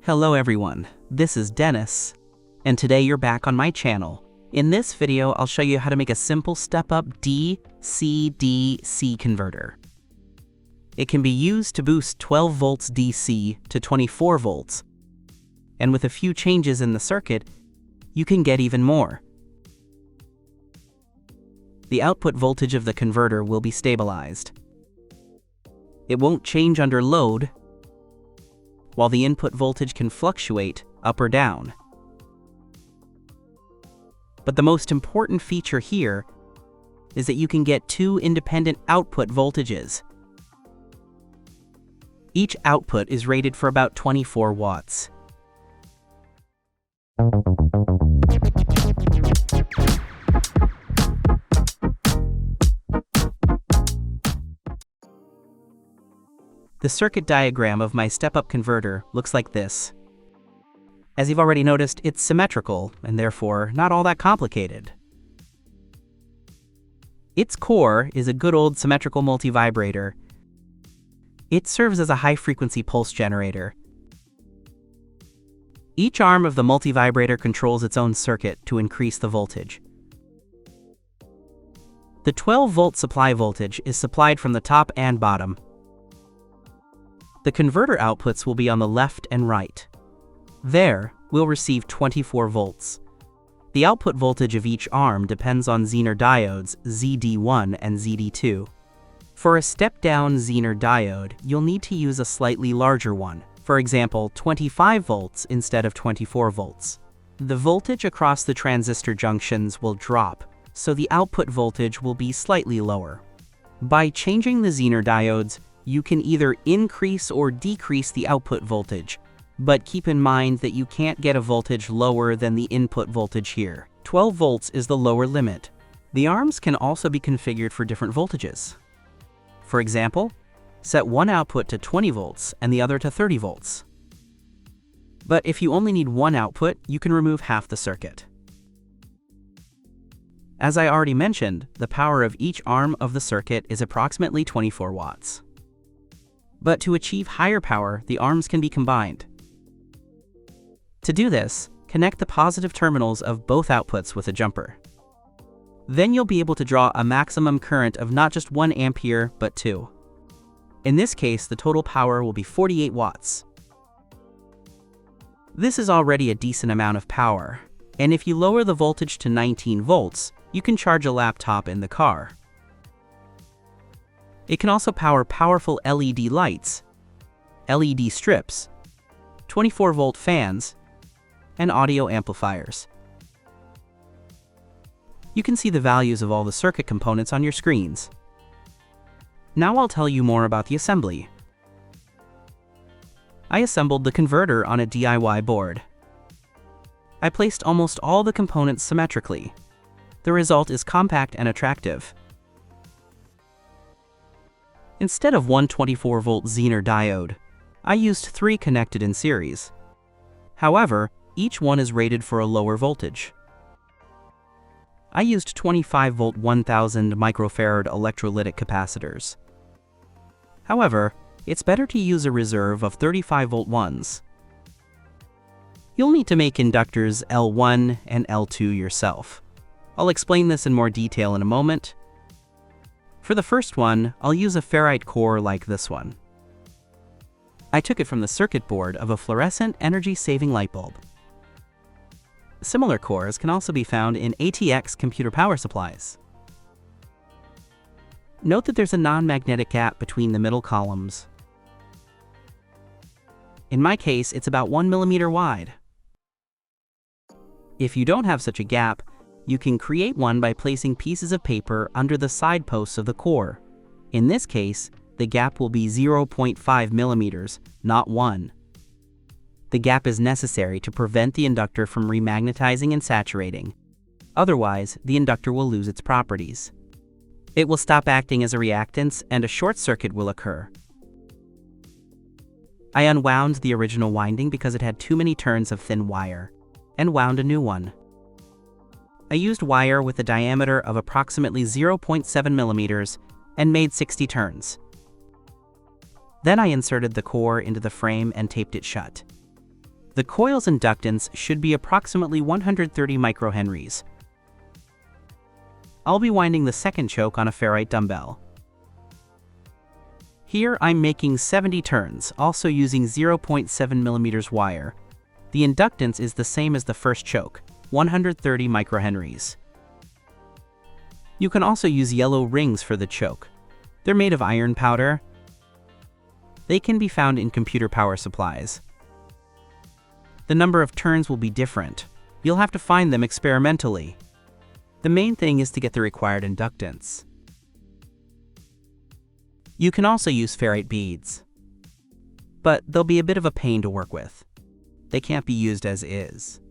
Hello everyone, this is Dennis, and today you're back on my channel. In this video, I'll show you how to make a simple step-up DC-DC converter. It can be used to boost 12 volts DC to 24 volts, and with a few changes in the circuit, you can get even more. The output voltage of the converter will be stabilized. It won't change under load, while the input voltage can fluctuate up or down. But the most important feature here is that you can get two independent output voltages. Each output is rated for about 24 watts. The circuit diagram of my step-up converter looks like this. As you've already noticed, it's symmetrical and therefore not all that complicated. Its core is a good old symmetrical multivibrator. It serves as a high-frequency pulse generator. Each arm of the multivibrator controls its own circuit to increase the voltage. The 12-volt supply voltage is supplied from the top and bottom. The converter outputs will be on the left and right. There, we'll receive 24 volts. The output voltage of each arm depends on Zener diodes ZD1 and ZD2. For a step-down Zener diode, you'll need to use a slightly larger one, for example 25 volts instead of 24 volts. The voltage across the transistor junctions will drop, so the output voltage will be slightly lower. By changing the Zener diodes, you can either increase or decrease the output voltage, but keep in mind that you can't get a voltage lower than the input voltage here. 12 volts is the lower limit. The arms can also be configured for different voltages. For example, set one output to 20 volts and the other to 30 volts. But if you only need one output, you can remove half the circuit. As I already mentioned, the power of each arm of the circuit is approximately 24 watts. But to achieve higher power, the arms can be combined. To do this, connect the positive terminals of both outputs with a jumper. Then you'll be able to draw a maximum current of not just 1 ampere, but 2. In this case, the total power will be 48 watts. This is already a decent amount of power, and if you lower the voltage to 19 volts, you can charge a laptop in the car. It can also power powerful LED lights, LED strips, 24-volt fans, and audio amplifiers. You can see the values of all the circuit components on your screens. Now I'll tell you more about the assembly. I assembled the converter on a DIY board. I placed almost all the components symmetrically. The result is compact and attractive. Instead of one 24-volt Zener diode, I used 3 connected in series. However, each one is rated for a lower voltage. I used 25-volt 1000 microfarad electrolytic capacitors. However, it's better to use a reserve of 35-volt ones. You'll need to make inductors L1 and L2 yourself. I'll explain this in more detail in a moment. For the first one, I'll use a ferrite core like this one. I took it from the circuit board of a fluorescent energy-saving light bulb. Similar cores can also be found in ATX computer power supplies. Note that there's a non-magnetic gap between the middle columns. In my case, it's about 1 millimeter wide. If you don't have such a gap, you can create one by placing pieces of paper under the side posts of the core. In this case, the gap will be 0.5 millimeters, not 1. The gap is necessary to prevent the inductor from remagnetizing and saturating. Otherwise, the inductor will lose its properties. It will stop acting as a reactance and a short circuit will occur. I unwound the original winding because it had too many turns of thin wire, and wound a new one. I used wire with a diameter of approximately 0.7 millimeters and made 60 turns. Then I inserted the core into the frame and taped it shut. The coil's inductance should be approximately 130 microhenries. I'll be winding the second choke on a ferrite dumbbell. Here I'm making 70 turns, also using 0.7 mm wire. The inductance is the same as the first choke, 130 microhenries. You can also use yellow rings for the choke. They're made of iron powder. They can be found in computer power supplies. The number of turns will be different. You'll have to find them experimentally. The main thing is to get the required inductance. You can also use ferrite beads, but they'll be a bit of a pain to work with. They can't be used as is.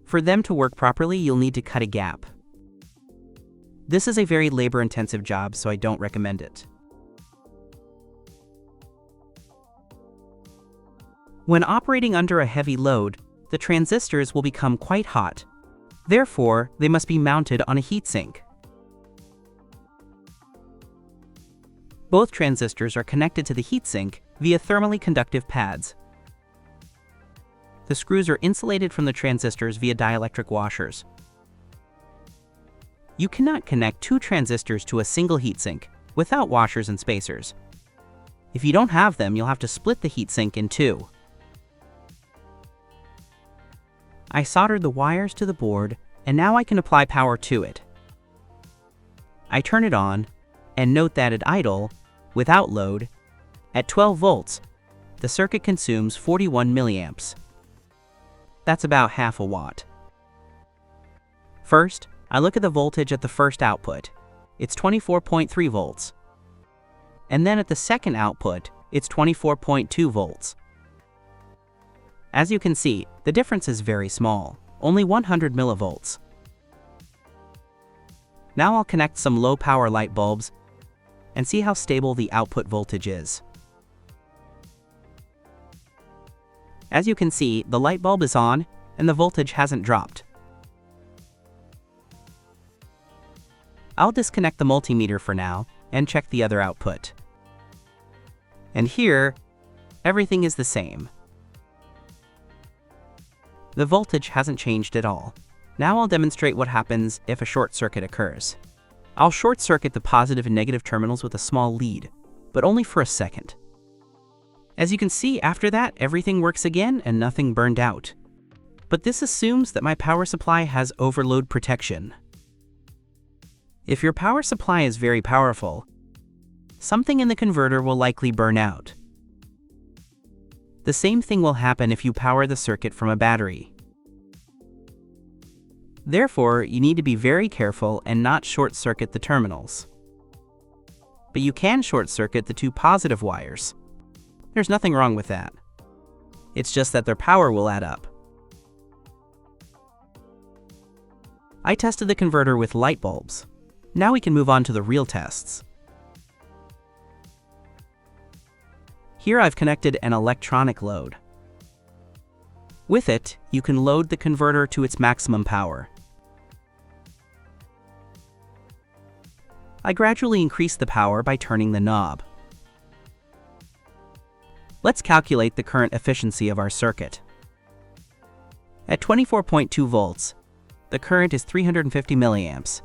For them to work properly, you'll need to cut a gap. This is a very labor-intensive job, so I don't recommend it. When operating under a heavy load, the transistors will become quite hot. Therefore, they must be mounted on a heatsink. Both transistors are connected to the heatsink via thermally conductive pads. The screws are insulated from the transistors via dielectric washers. You cannot connect two transistors to a single heatsink without washers and spacers. If you don't have them, you'll have to split the heatsink in two. I soldered the wires to the board, and now I can apply power to it. I turn it on, and note that at idle, without load, at 12 volts, the circuit consumes 41 milliamps. That's about half a watt. First, I look at the voltage at the first output. It's 24.3 volts. And then at the second output, it's 24.2 volts. As you can see, the difference is very small, only 100 millivolts. Now I'll connect some low-power light bulbs and see how stable the output voltage is. As you can see, the light bulb is on and the voltage hasn't dropped. I'll disconnect the multimeter for now and check the other output. And here, everything is the same. The voltage hasn't changed at all. Now I'll demonstrate what happens if a short circuit occurs. I'll short circuit the positive and negative terminals with a small lead, but only for a second. As you can see, after that, everything works again and nothing burned out. But this assumes that my power supply has overload protection. If your power supply is very powerful, something in the converter will likely burn out. The same thing will happen if you power the circuit from a battery. Therefore, you need to be very careful and not short-circuit the terminals. But you can short-circuit the two positive wires. There's nothing wrong with that. It's just that their power will add up. I tested the converter with light bulbs. Now we can move on to the real tests. Here I've connected an electronic load. With it, you can load the converter to its maximum power. I gradually increase the power by turning the knob. Let's calculate the current efficiency of our circuit. At 24.2 volts, the current is 350 milliamps.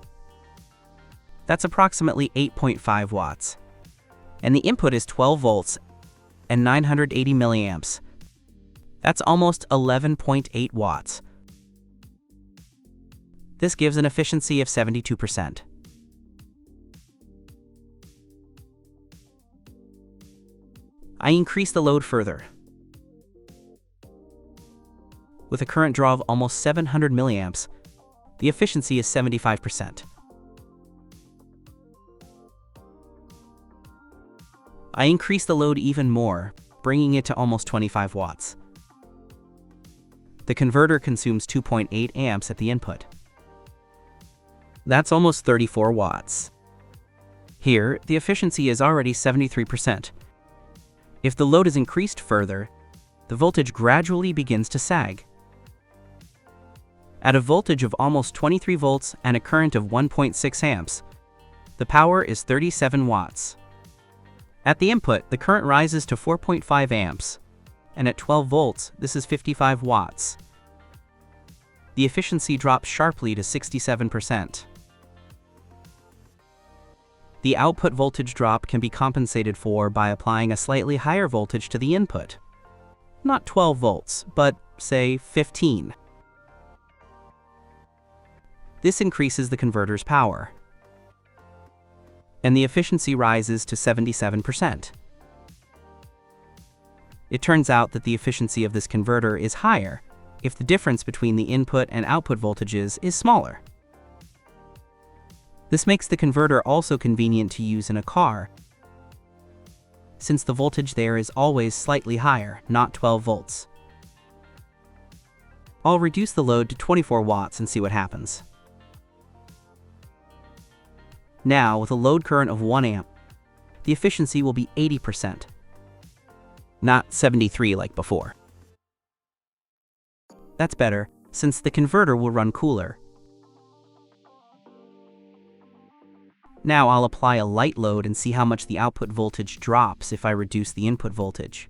That's approximately 8.5 watts. And the input is 12 volts and 980 milliamps. That's almost 11.8 watts. This gives an efficiency of 72%. I increase the load further. With a current draw of almost 700 milliamps, the efficiency is 75%. I increase the load even more, bringing it to almost 25 watts. The converter consumes 2.8 amps at the input. That's almost 34 watts. Here, the efficiency is already 73%. If the load is increased further, the voltage gradually begins to sag. At a voltage of almost 23 volts and a current of 1.6 amps, the power is 37 watts. At the input, the current rises to 4.5 amps, and at 12 volts, this is 55 watts. The efficiency drops sharply to 67%. The output voltage drop can be compensated for by applying a slightly higher voltage to the input. Not 12 volts, but, say, 15. This increases the converter's power, and the efficiency rises to 77%. It turns out that the efficiency of this converter is higher if the difference between the input and output voltages is smaller. This makes the converter also convenient to use in a car, since the voltage there is always slightly higher, not 12 volts. I'll reduce the load to 24 watts and see what happens. Now, with a load current of 1 amp, the efficiency will be 80%, not 73 like before. That's better, since the converter will run cooler. Now I'll apply a light load and see how much the output voltage drops if I reduce the input voltage.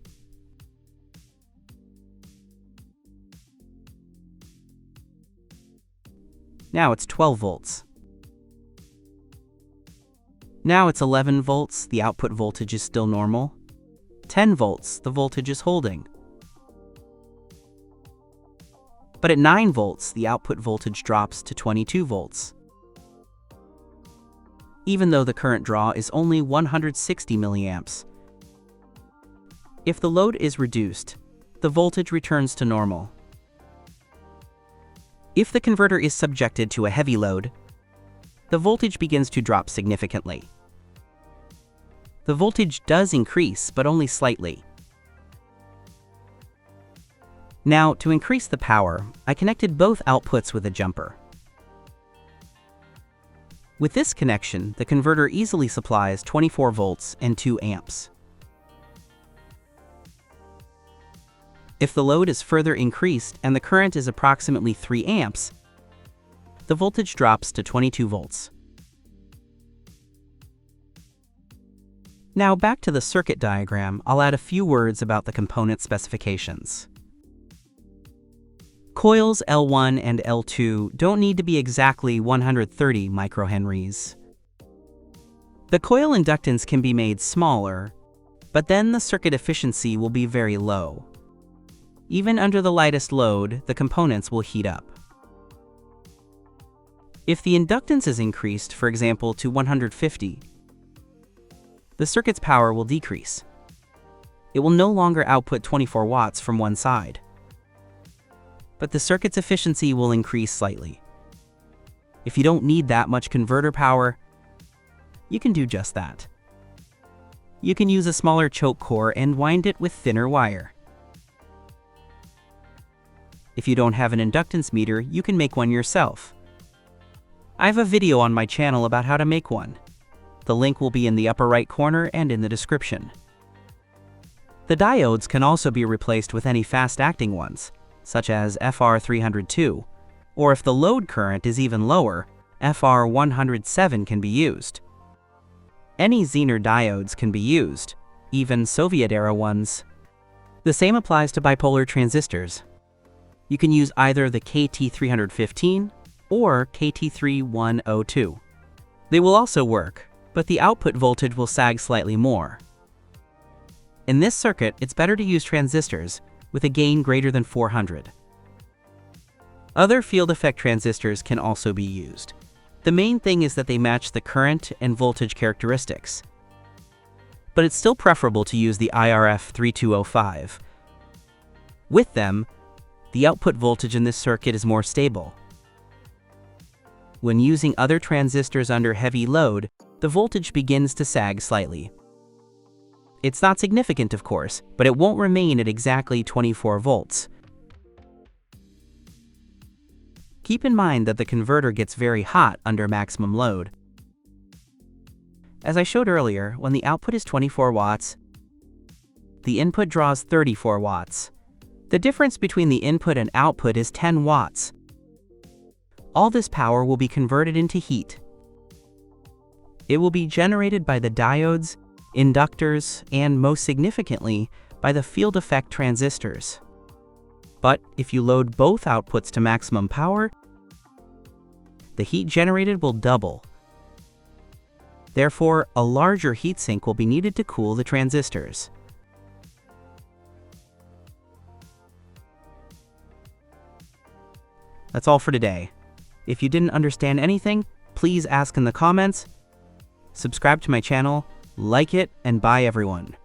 Now it's 12 volts. Now it's 11 volts, the output voltage is still normal. 10 volts, the voltage is holding. But at 9 volts, the output voltage drops to 22 volts. Even though the current draw is only 160 milliamps. If the load is reduced, the voltage returns to normal. If the converter is subjected to a heavy load, the voltage begins to drop significantly. The voltage does increase, but only slightly. Now, to increase the power, I connected both outputs with a jumper. With this connection, the converter easily supplies 24 volts and 2 amps. If the load is further increased and the current is approximately 3 amps, the voltage drops to 22 volts. Now back to the circuit diagram, I'll add a few words about the component specifications. Coils L1 and L2 don't need to be exactly 130 microhenries. The coil inductance can be made smaller, but then the circuit efficiency will be very low. Even under the lightest load, the components will heat up. If the inductance is increased, for example, to 150, the circuit's power will decrease. It will no longer output 24 watts from one side. But the circuit's efficiency will increase slightly. If you don't need that much converter power, you can do just that. You can use a smaller choke core and wind it with thinner wire. If you don't have an inductance meter, you can make one yourself. I have a video on my channel about how to make one. The link will be in the upper right corner and in the description. The diodes can also be replaced with any fast-acting ones, such as FR302, or if the load current is even lower, FR107 can be used. Any Zener diodes can be used, even Soviet-era ones. The same applies to bipolar transistors. You can use either the KT315 or KT3102. They will also work, but the output voltage will sag slightly more. In this circuit, it's better to use transistors with a gain greater than 400. Other field effect transistors can also be used. The main thing is that they match the current and voltage characteristics. But it's still preferable to use the IRF3205. With them, the output voltage in this circuit is more stable. When using other transistors under heavy load, the voltage begins to sag slightly. It's not significant, of course, but it won't remain at exactly 24 volts. Keep in mind that the converter gets very hot under maximum load. As I showed earlier, when the output is 24 watts, the input draws 34 watts. The difference between the input and output is 10 watts. All this power will be converted into heat. It will be generated by the diodes, inductors, and most significantly, by the field effect transistors. But if you load both outputs to maximum power, the heat generated will double. Therefore, a larger heatsink will be needed to cool the transistors. That's all for today. If you didn't understand anything, please ask in the comments. Subscribe to my channel, like it, and bye everyone.